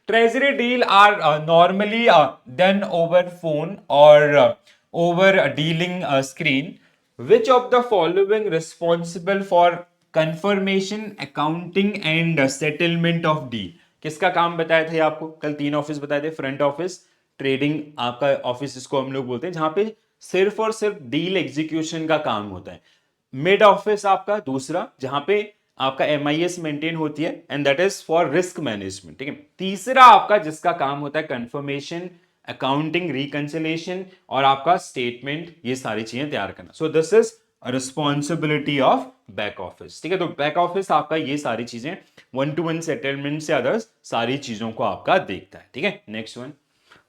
[SPEAKER 1] treasury deal are normally done over phone or over a dealing screen. Which of the following responsible for confirmation, accounting and settlement of deal? किसका काम बताया था ये आपको? कल 3 office बताए थे. Front office, trading आपका ऑफिस जिसको हम लोग बोलते हैं, जहां पे सिर्फ और सिर्फ डील एग्जीक्यूशन का काम होता है. मिड ऑफिस आपका दूसरा, जहां पे आपका MIS मेंटेन होती है and that is for risk management, ठीक है. तीसरा आपका जिसका काम होता है कंफर्मेशन, अकाउंटिंग, रिकंसिलिएशन और आपका स्टेटमेंट, ये सारी चीजें तैयार करना. सो this is responsibility of back office, ठीक है. तो बैक ऑफिस आपका ये सारी चीजें 1-to-1 सेटलमेंट से अदर्स सारी चीजों को आपका देखता है, ठीक है. Next one,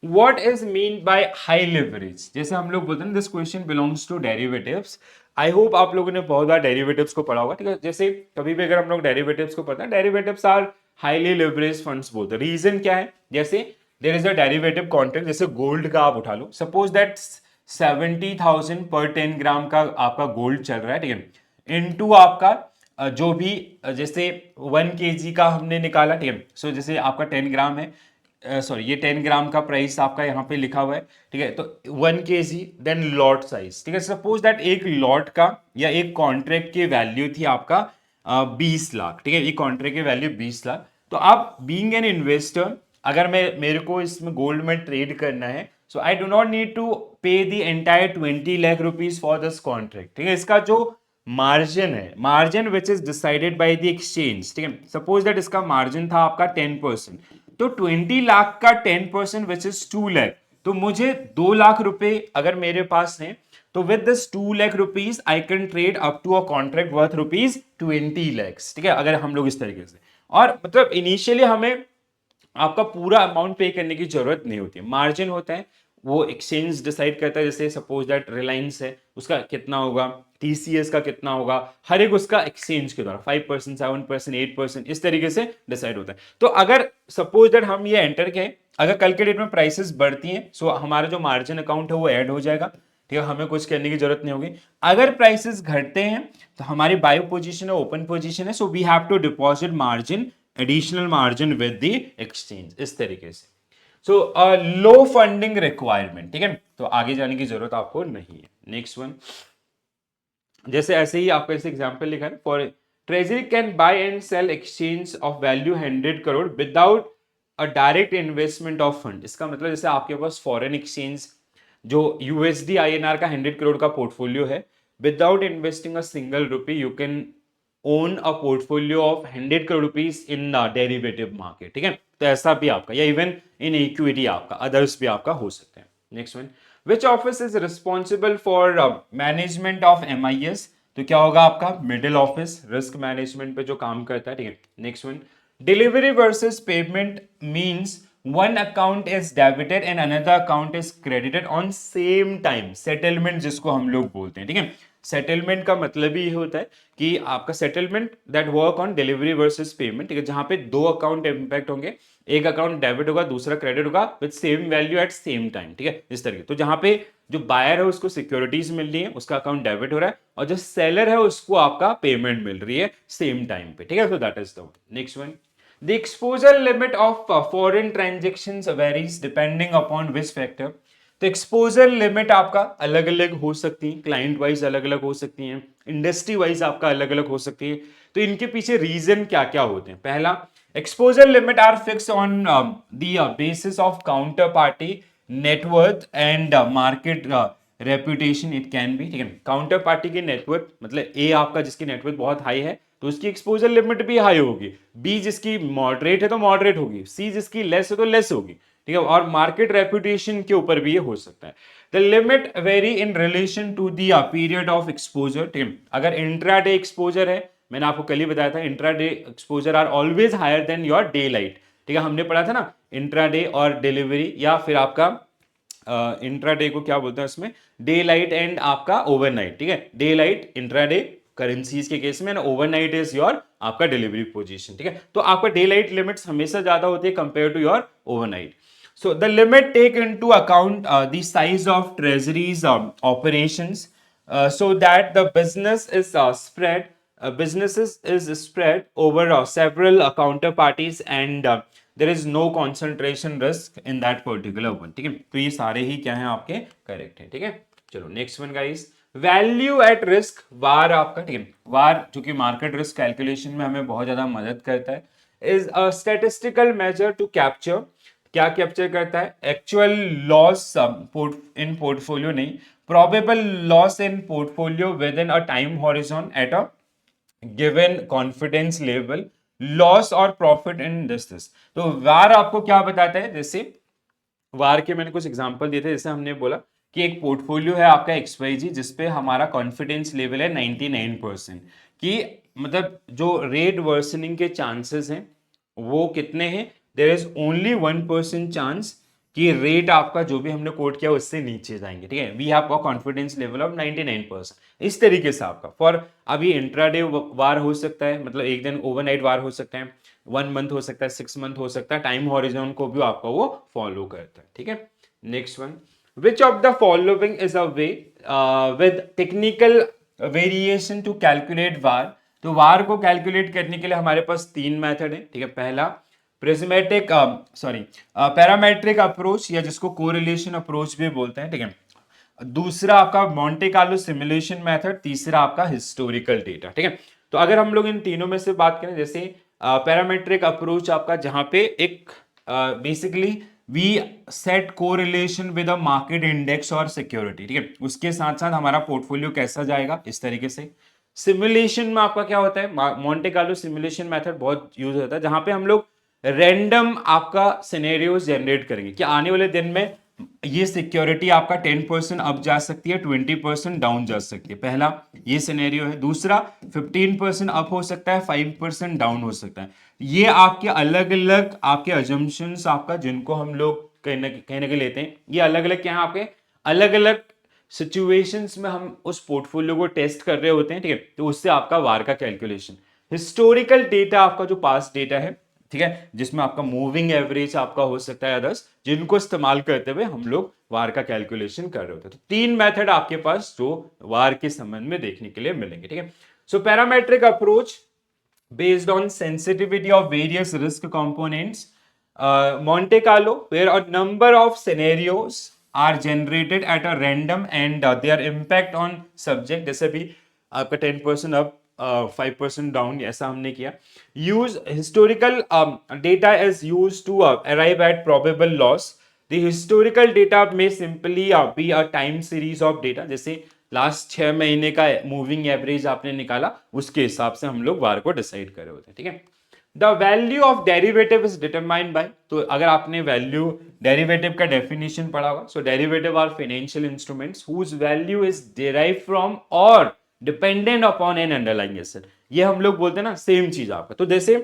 [SPEAKER 1] What is mean by high leverage? जैसे हम लोग बोलते हैं this question belongs to derivatives. I hope आप लोगों ने बहुत बार डेरिवेटिव्स को पढ़ा होगा, ठीक है. जैसे कभी भी अगर हम लोग डेरिवेटिव्स को पढ़ते हैं, derivatives are highly leverage funds बोलते हैं. रीजन क्या है? जैसे there is a derivative contract, जैसे गोल्ड का आप उठा लो. सपोज दैट 70,000 पर 10 ग्राम का आपका गोल्ड चल रहा है, ठीक है. इनटू आपका जो भी जैसे 1 kg का हमने निकाला, ठीक है. सो जैसे आपका 10 ग्राम है, सॉरी ये 10 ग्राम का प्राइस आपका यहाँ पे लिखा हुआ है, ठीक है. तो 1 kg देन लॉट साइज, ठीक है. सपोज दैट एक लॉट का या एक कॉन्ट्रैक्ट की वैल्यू थी आपका 20 लाख, ठीक है. ये कॉन्ट्रैक्ट की वैल्यू 20 लाख. तो आप बीइंग एन इन्वेस्टर, अगर मेरे को इसमें गोल्ड में ट्रेड करना है, so I do not need to pay the entire 20 lakh rupees for this contract, ठीक है. इसका जो मार्जिन है, margin which is decided by the exchange, ठीक है. सपोज दैट इसका मार्जिन था आपका 10%, तो 20 लाख का 10% विच इज 2 लाख. तो मुझे 2 लाख रुपए अगर मेरे पास है, तो with this 2 lakh rupees I can trade up to a contract worth rupees 20 lakhs, ठीक है. अगर हम लोग इस तरीके से, और मतलब इनिशियली हमें आपका पूरा अमाउंट पे करने की जरूरत नहीं होती है. मार्जिन होता है, वो एक्सचेंज डिसाइड करता है. जैसे सपोज दैट रिलायंस है, उसका कितना होगा, TCS का कितना होगा, हर एक उसका एक्सचेंज के द्वारा 5%, 7%, 8% इस तरीके से डिसाइड होता है. तो अगर सपोज दैट हम ये एंटर किए, अगर कल के डेट में प्राइसेस बढ़ती हैं, सो हमारा जो मार्जिन अकाउंट है वो ऐड हो जाएगा, ठीक है. हमें कुछ करने की जरूरत नहीं होगी. अगर प्राइसेस घटते हैं तो हमारी बाय पोजीशन है, ओपन पोजीशन है, so we have to deposit margin, additional margin with the exchange, इस तरीके से. सो लो फंडिंग रिक्वायरमेंट, ठीक है. तो आगे जाने की जरूरत आपको नहीं है. नेक्स्ट वन, जैसे ऐसे ही आपका ऐसे एग्जांपल लिखा है, for treasury can buy and sale exchange of value 100 crore without a direct investment of fund. इसका मतलब जैसे आपके पास फॉरेन एक्सचेंज जो USD INR का 100 करोड़ का पोर्टफोलियो है, without investing a single rupee you can own a portfolio of 100 crore rupees in derivative market, ठीक है. तो ऐसा भी आपका, या इवन इन इक्विटी आपका, अदर्स भी आपका हो सकते हैं. Next one, which office is responsible for management of MIS? तो क्या होगा आपका? मिडिल ऑफिस, रिस्क मैनेजमेंट पे जो काम करता है, ठीक है. Next one, delivery versus payment means one account is debited and another account is credited on same time. Settlement जिसको हम लोग बोलते हैं, ठीक है. सेटलमेंट का मतलब ही होता है कि आपका settlement that work on delivery versus payment, ठीक है, जहां पे दो अकाउंट इंपैक्ट होंगे, एक अकाउंट डेबिट होगा, दूसरा क्रेडिट होगा with same value at same time, ठीक है, इस तरीके. तो जहां पे जो बायर है उसको सिक्योरिटीज मिल रही है, उसका अकाउंट डेबिट हो रहा है, और जो सेलर है उसको आपका पेमेंट मिल रही है सेम टाइम पे, ठीक है. So that is the next one. The exposure limit of foreign transactions varies depending upon which factor? तो एक्सपोजर लिमिट आपका अलग अलग हो सकती है, क्लाइंट वाइज अलग अलग हो सकती हैं, इंडस्ट्री वाइज आपका अलग अलग हो सकती है। तो इनके पीछे रीजन क्या क्या होते हैं? पहला, exposure limit are fix on the basis of counter party net worth and market reputation it can be. ठीक है, काउंटर पार्टी की नेटवर्थ मतलब ए आपका जिसकी नेटवर्थ बहुत हाई है तो उसकी एक्सपोजर लिमिट भी हाई होगी, बी जिसकी मॉडरेट है तो मॉडरेट होगी, सी जिसकी लेस है तो लेस होगी। ठीक है, और मार्केट रेपुटेशन के ऊपर भी ये हो सकता है। The limit vary in relation to the period of exposure. ठीक है, अगर इंट्राडे एक्सपोजर है, मैंने आपको कल ही बताया था intraday exposure are always higher than your daylight. ठीक है, हमने पढ़ा था ना इंट्राडे और डिलीवरी, या फिर आपका इंट्राडे को क्या बोलते हैं उसमें, डे लाइट एंड आपका ओवरनाइट। ठीक है, डे लाइट इंट्राडे करेंसीज के केस में, ओवरनाइट इज योर आपका डिलीवरी पोजीशन। ठीक है, तो आपका डे लाइट लिमिट्स हमेशा ज्यादा होती है compare to your overnight. So the limit take into account the size of treasury's operations, so that the business is spread. Businesses is spread over several counterparties, and there is no concentration risk in that particular one. ठीक है, तो ये सारे ही क्या हैं आपके correct हैं। ठीक है, चलो next one guys, value at risk VaR आपका। ठीक है, वार जो कि मार्केट रिस्क कैलकुलेशन में हमें बहुत ज्यादा मदद करता है, is a statistical measure to capture, क्या कैप्चर करता है, एक्चुअल लॉस इन पोर्टफोलियो नहीं, probable loss in portfolio within a time horizon at a given confidence level, loss और प्रॉफिट इन दिस। तो वार आपको क्या बताता है, जैसे वार के मैंने कुछ एग्जांपल दिए थे, जैसे हमने बोला कि एक पोर्टफोलियो है आपका XYZ जिसपे हमारा कॉन्फिडेंस लेवल है 99%, कि मतलब जो रेट वर्सनिंग के चांसेस हैं वो कितने हैं, देयर इज ओनली 1% चांस कि रेट आपका जो भी हमने कोट किया उससे नीचे जाएंगे। ठीक है, we have a confidence level of 99%। इस तरीके से आपका फॉर अभी इंट्राडे वार हो सकता है, मतलब एक दिन ओवरनाइट वार हो सकता है, 1 मंथ हो सकता है, 6 मंथ हो सकता है, टाइम हॉरिजॉन को भी आपका वो फॉलो करता है। ठीक है, next one, which of the following is a way with technical variation to calculate VaR. तो वार को कैलकुलेट करने के लिए हमारे पास 3 मेथड है। ठीक है, पहला प्रिज्मेटिक पैरामेट्रिक अप्रोच, या जिसको कोरिलेशन अप्रोच भी बोलते हैं। ठीक है, दूसरा आपका मॉन्टे कार्लो सिमुलेशन मेथड, तीसरा आपका हिस्टोरिकल डेटा। ठीक है, तो अगर हम लोग इन तीनों में से बात करें, जैसे पैरामेट्रिक अप्रोच आपका जहां पे एक basically we set correlation with a market index और सिक्योरिटी। ठीक है, उसके साथ साथ हमारा पोर्टफोलियो कैसा जाएगा इस तरीके से। सिमुलेशन में आपका क्या होता है, मॉन्टे कार्लो सिमुलेशन मेथड बहुत यूज होता है, जहां पे हम लोग रैंडम आपका सिनेरियोस जनरेट करेंगे कि आने वाले दिन में ये सिक्योरिटी आपका 10% अप जा सकती है, 20% डाउन जा सकती है, पहला ये सिनेरियो है। दूसरा 15% अप हो सकता है, 5% डाउन हो सकता है। ये आपके अलग अलग आपके अजम्पशंस आपका जिनको हम लोग कहीं ना कहीं लेते हैं, ये अलग अलग क्या है आपके अलग अलग सिचुएशंस में हम उस पोर्टफोलियो को टेस्ट कर रहे होते हैं। ठीक है, तो उससे आपका वार का कैलकुलेशन। हिस्टोरिकल डेटा आपका जो पास्ट डेटा है, ठीक है, जिसमें आपका मूविंग एवरेज आपका हो सकता है अदर्स, जिनको इस्तेमाल करते हुए हम लोग वार का कैलकुलेशन कर रहे होते हैं। तो 3 मेथड आपके पास जो वार के संबंध में देखने के लिए मिलेंगे। ठीक है, so parametric approach based on sensitivity of various risk components. Monte Carlo, where a number of scenarios are generated at a random and their impact on subject, जैसे भी आपका 10% अप 5% डाउन ऐसा हमने किया। Use historical data is use to arrive at probable loss. The historical data में simply be a time series of data, जैसे last 6 महीने का मूविंग एवरेज आपने निकाला, उसके हिसाब से हम लोग वार को डिसाइड कर रहे होते हैं। ठीक है, the value of derivative is determined by, तो अगर आपने वैल्यू डेरिवेटिव का डेफिनेशन पढ़ा होगा, so derivative are financial instruments whose value is derive from और dependent upon an underlying asset. ये हम लोग बोलते हैं ना सेम चीज आपका। तो जैसे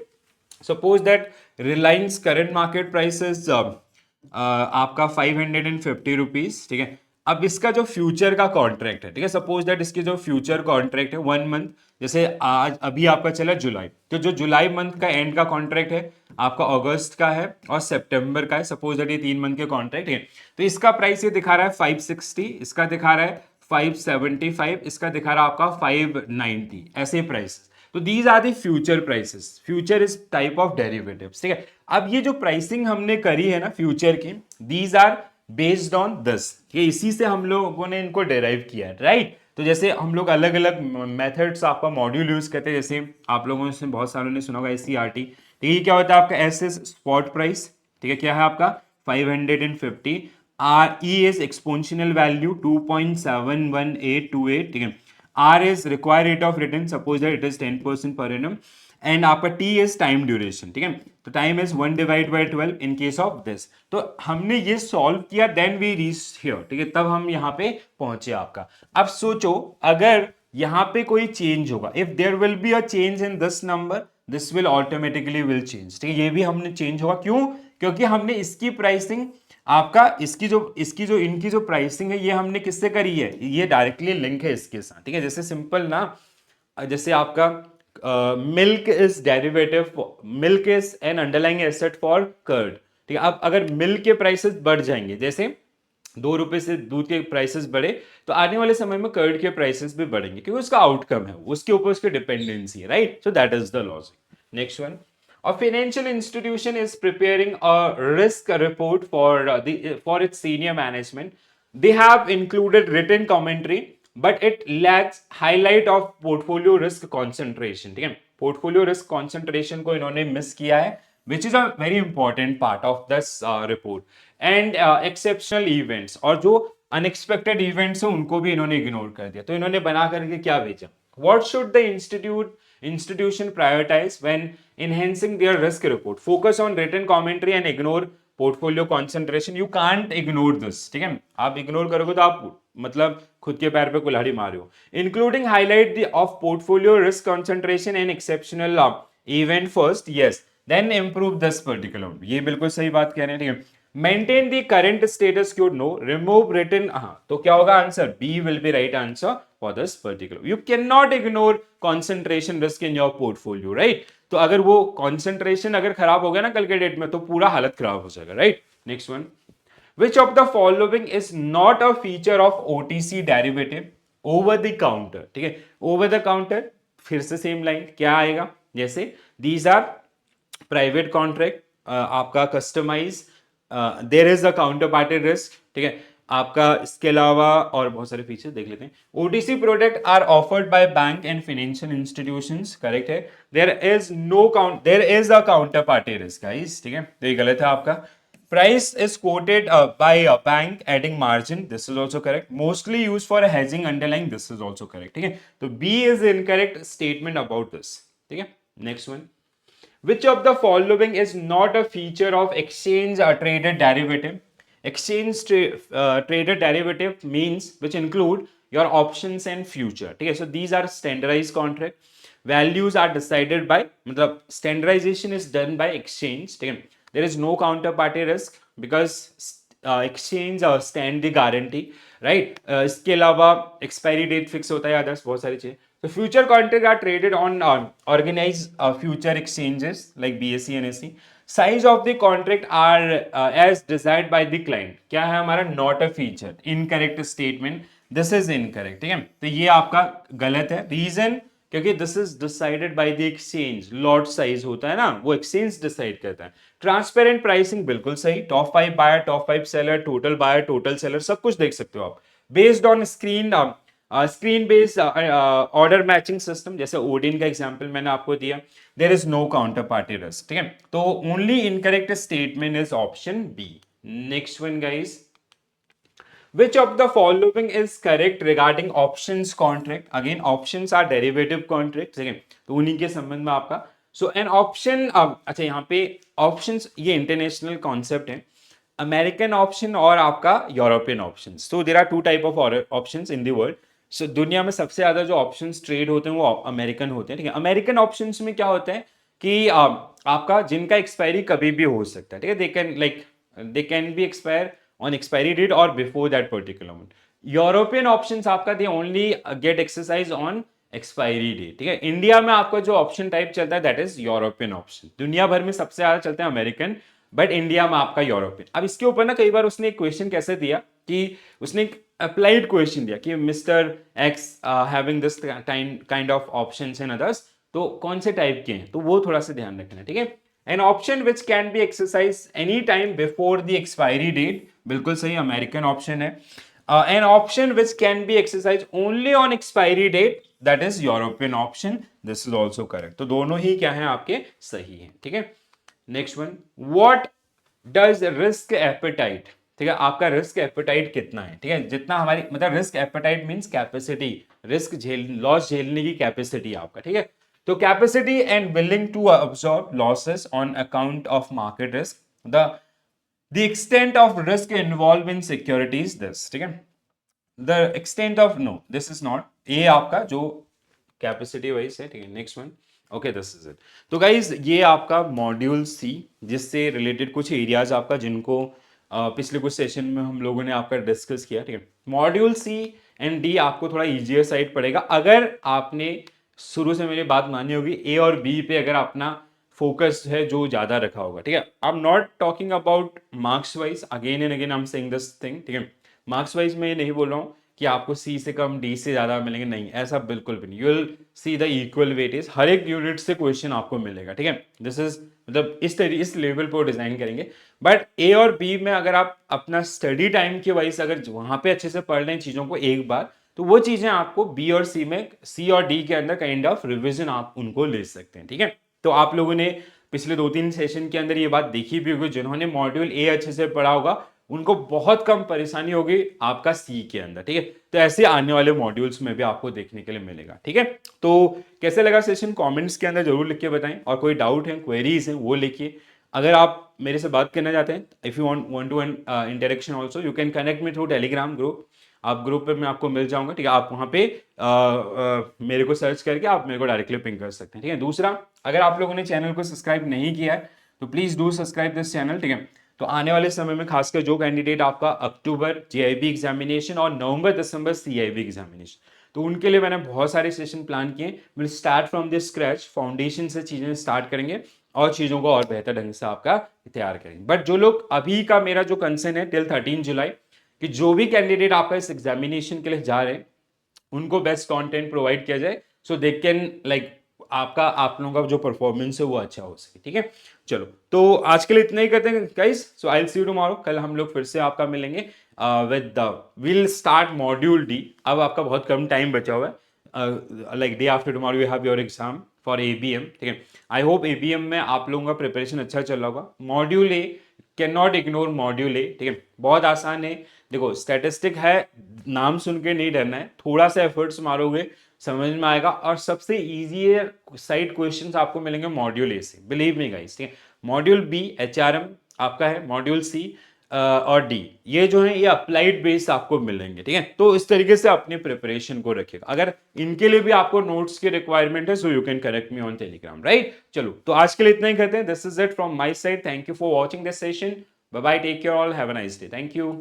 [SPEAKER 1] suppose that Reliance current market price is आपका 550 रुपीज। ठीक है, अब इसका जो फ्यूचर का कॉन्ट्रैक्ट है, ठीक है, सपोज दैट इसके जो फ्यूचर कॉन्ट्रैक्ट है 1 मंथ, जैसे आज अभी आपका चला जुलाई, तो जो जुलाई मंथ का एंड का कॉन्ट्रैक्ट है आपका अगस्त का है और सितंबर का है, सपोज दैट ये 3 मंथ के कॉन्ट्रैक्ट है। तो इसका प्राइस ये दिखा रहा है 560, इसका दिखा रहा है 575, इसका दिखा रहा है आपका 590, ऐसे प्राइस। तो these are the future prices, future is type of derivatives. ठीक है, अब ये जो प्राइसिंग हमने करी है ना फ्यूचर की, these are based on this, ये इसी से हम लोगों ने इनको डेराइव किया है, राइट। तो जैसे हम लोग अलग अलग मेथड्स आपका मॉड्यूल यूज करते हैं, जैसे आप लोगों से बहुत सारों ने सुना होगा SCRT। ठीक है, क्या होता है आपका S इज स्पॉट प्राइस, ठीक है, क्या है आपका 550, E इज एक्सपोनेंशियल वैल्यू 2.71828, ठीक है, R is required rate of return, suppose that it is 10% per annum, and आपका T इज टाइम ड्यूरेशन, ठीक है, तो time is 1/12 in case of this. तो हमने ये सॉल्व किया, देन वी रीच हियर, ठीक है, तब हम यहाँ पे पहुंचे आपका। अब सोचो अगर यहाँ पे कोई चेंज होगा, if there will be a change in this number, this will automatically will change, ठीक है, ये भी हमने चेंज होगा, क्यों? क्योंकि हमने इसकी प्राइसिंग आपका इसकी जो इनकी जो प्राइसिंग है ये हमने किससे करी है, ये डायरेक्टली लिंक है इसके साथ, ठीक है। जैसे सिंपल ना, जैसे आपका milk is derivative, milk is an underlying asset for curd, ठीक है। अब अगर मिल्क के प्राइसेस बढ़ जाएंगे, जैसे 2 रुपए से दूध के प्राइसेस बढ़े, तो आने वाले समय में कर्ड के प्राइसेस भी बढ़ेंगे, क्योंकि उसका आउटकम है, उसके ऊपर उसकी डिपेंडेंसी है, right. So that is the logic. Next one, a financial institution is preparing a risk report for its senior management. They have included written commentary, but it lacks highlight of portfolio risk concentration, ठीक है, portfolio risk concentration को इन्होंने miss किया है, which is a very important part of this report, and exceptional events, और जो unexpected events हैं उनको भी इन्होंने इग्नोर कर दिया। तो इन्होंने बना करके क्या भेजा, what should the institution prioritize when enhancing their risk report? Focus on written commentary and ignore portfolio concentration. You can't ignore this, ठीक है, आप इग्नोर करोगे तो आप मतलब खुद के पैर पे कुल्हाड़ी मारे हो। Including highlight the of portfolio risk concentration and exceptional event first, yes, then improve this particular, ये बिल्कुल सही बात कह रहे हैं, ठीक है। Maintain the current status quo, no, remove written, हाँ, तो क्या होगा answer, B will be right answer for this particular. You cannot ignore concentration risk in your portfolio, right? तो अगर वो concentration अगर खराब हो गया ना कल के डेट में, तो पूरा हालत खराब हो जाएगा, right? Next one, which of the following is not a feature of OTC derivative over the counter, ठीक है, over the counter, फिर से सेम लाइन क्या आएगा, जैसे these are प्राइवेट कॉन्ट्रैक्ट, आपका customize, there is a counter party risk, ठीक है, आपका इसके अलावा और बहुत सारे फीचर देख लेते हैं। OTC product are offered by bank and financial institutions, correct है। There is a counter party risk guys, ठीक है, तो ये गलत है आपका। Price is quoted by a bank adding margin. This is also correct. Mostly used for hedging underlying. This is also correct. ठीक है, तो B is incorrect statement about this. ठीक है, next one. Which of the following is not a feature of exchange traded derivative? Traded derivative means which include your options and future. ठीक है, so these are standardized contract. Values are decided by, मतलब standardization is done by exchange. ठीक है, there is no counterparty risk because exchange stand the guarantee, right? इसके अलावा expiry date fix होता है, others बहुत सारी चीजें। So future contracts are traded on organized future exchanges like BSE and NSE. Size of the contract are as desired by the client. क्या है हमारा, not a feature, incorrect statement. This is incorrect, ठीक है, तो ये आपका गलत है। Reason, क्योंकि this is decided by the exchange. Lot size होता है ना, वो exchange decide करता है। Transparent pricing बिल्कुल सही। Top 5 buyer, top 5 seller, total buyer, total seller, सब कुछ देख सकते हो आप। Based on screen based order matching system, जैसे ओडिन का एग्जांपल मैंने आपको दिया, there is no counter party risk, ठीक है, तो only incorrect statement is option B. Next one guys, which of the following is correct regarding options contract? Again options are derivative contracts, ठीक है, तो उन्हीं के संबंध में आपका so an option, अच्छा यहाँ पे options ये इंटरनेशनल कॉन्सेप्ट है, अमेरिकन ऑप्शन और आपका European option. So there are two type of options in the world. So दुनिया में सबसे ज्यादा जो ऑप्शंस ट्रेड होते हैं वो अमेरिकन होते हैं, ठीक है। अमेरिकन ऑप्शंस में क्या होता है कि आपका जिनका एक्सपायरी कभी भी हो सकता है, ठीक है, they can be expire on expiry date और before that particular moment. European options आपका they only get exercise on expiry date, ठीक है। इंडिया में आपका जो ऑप्शन टाइप चलता है दैट इज यूरोपियन ऑप्शन। दुनिया भर में सबसे ज्यादा चलते हैं अमेरिकन, बट इंडिया में आपका यूरोपियन। अब इसके ऊपर ना कई बार उसने एक क्वेश्चन कैसे दिया कि उसने एक अप्लाइड क्वेश्चन दिया कि mister x having this kind of options and others, तो कौन से टाइप के हैं, तो वो थोड़ा सा ध्यान रखना है, ठीक है। An option which can be exercise any time before the expiry date बिल्कुल सही, अमेरिकन ऑप्शन है। An option which can be exercise only on expiry date, that is European option, this is also correct. तो दोनों ही क्या है आपके सही है, ठीक है। Next one, what does risk appetite, ठीक है, आपका रिस्क एपेटाइट कितना है, ठीक है, जितना हमारी मतलब risk appetite means capacity, risk loss झेलने की कैपेसिटी आपका, ठीक है। तो capacity and willing to absorb losses on account of market risk, the extent of risk involved in securities this, ठीक है। the extent of, no this is not, ये आपका जो कैपेसिटी वाइज है, ठीक है। Next one, okay this is it. तो guys ये आपका मॉड्यूल सी, जिससे रिलेटेड कुछ एरियाज आपका जिनको पिछले कुछ सेशन में हम लोगों ने आपका डिस्कस किया, ठीक है। मॉड्यूल सी एंड डी आपको थोड़ा इजियर साइड पड़ेगा अगर आपने शुरू से मेरी बात मानी होगी, ए और बी पे अगर अपना फोकस है जो ज्यादा रखा होगा, ठीक है। I am not talking about marks wise, again and again I am saying this thing, ठीक है। मार्क्स वाइज मैं ये नहीं बोल रहा हूँ कि आपको सी से कम डी से ज्यादा मिलेंगे, नहीं, ऐसा बिल्कुल भी नहीं। You will see the equal weightage, हर एक यूनिट से क्वेश्चन आपको मिलेगा, ठीक है। दिस इज मतलब इस लेवल पर डिजाइन करेंगे। बट ए और बी में अगर आप अपना स्टडी टाइम के वाइज अगर वहां पे अच्छे से पढ़ लें चीजों को एक बार, तो वो चीजें आपको बी और सी में, सी और डी के अंदर काइंड ऑफ रिविजन आप उनको ले सकते हैं, ठीक है। तो आप लोगों ने पिछले 2-3 सेशन के अंदर ये बात देखी भी होगी, जिन्होंने मॉड्यूल ए अच्छे से पढ़ा होगा उनको बहुत कम परेशानी होगी आपका सी के अंदर, ठीक है। तो ऐसे आने वाले मॉड्यूल्स में भी आपको देखने के लिए मिलेगा, ठीक है। तो कैसे लगा सेशन, कमेंट्स के अंदर जरूर लिख के बताएं, और कोई डाउट है, क्वेरीज हैं, वो लिखिए। अगर आप मेरे से बात करना चाहते हैं, if you want to interaction also, you can connect me through Telegram group. आप ग्रुप पे मैं आपको मिल जाऊंगा, ठीक है। आप वहां पे मेरे को सर्च करके आप मेरे को डायरेक्टली पिंग कर सकते हैं, ठीक है। दूसरा, अगर आप लोगों ने चैनल को सब्सक्राइब नहीं किया है तो please do subscribe this channel, ठीक है। तो आने वाले समय में खासकर जो कैंडिडेट आपका अक्टूबर जेआईबी एग्जामिनेशन और नवंबर दिसंबर सीआईबी एग्जामिनेशन, तो उनके लिए मैंने बहुत सारे सेशन प्लान किए। Will start from the scratch, foundation से चीजें स्टार्ट करेंगे और चीजों को और बेहतर ढंग से आपका तैयार करेंगे। बट जो लोग अभी का, मेरा जो कंसर्न है टिल 13 जुलाई, कि जो भी कैंडिडेट आपका इस एग्जामिनेशन के लिए जा रहे हैं उनको बेस्ट कंटेंट प्रोवाइड किया जाए, सो दे कैन लाइक आपका, आप लोगों का जो परफॉर्मेंस है वो अच्छा हो सके, ठीक है। चलो, तो आज के लिए इतना ही करते हैं guys. So I will see you tomorrow, कल हम लोग फिर से आपका मिलेंगे with the, will start module D. अब आपका बहुत कम टाइम बचा हुआ है, like day after tomorrow you have your exam for ABM, ठीक है। आई होप एबीएम में आप लोगों का प्रिपरेशन अच्छा चल रहा होगा। Module A, can not ignore module A, ठीक है, बहुत आसान है। देखो स्टैटिस्टिक है, नाम सुन के नहीं डरना है, थोड़ा सा एफर्ट्स मारोगे समझ में आएगा। और सबसे इजी साइड क्वेश्चंस आपको मिलेंगे मॉड्यूल ए से, बिलीव मी गाइस, ठीक है। मॉड्यूल बी एचआरएम आपका है, मॉड्यूल सी और डी ये जो है ये अप्लाइड बेस आपको मिलेंगे, ठीक है। तो इस तरीके से अपनी प्रिपरेशन को रखिएगा। अगर इनके लिए भी आपको नोट्स की रिक्वायरमेंट है, so you can correct me on Telegram, right. चलो, तो आज के लिए इतना ही करते हैं। This is it from my side, thank you for watching this session, bye bye, take care all, have a nice day, thank you.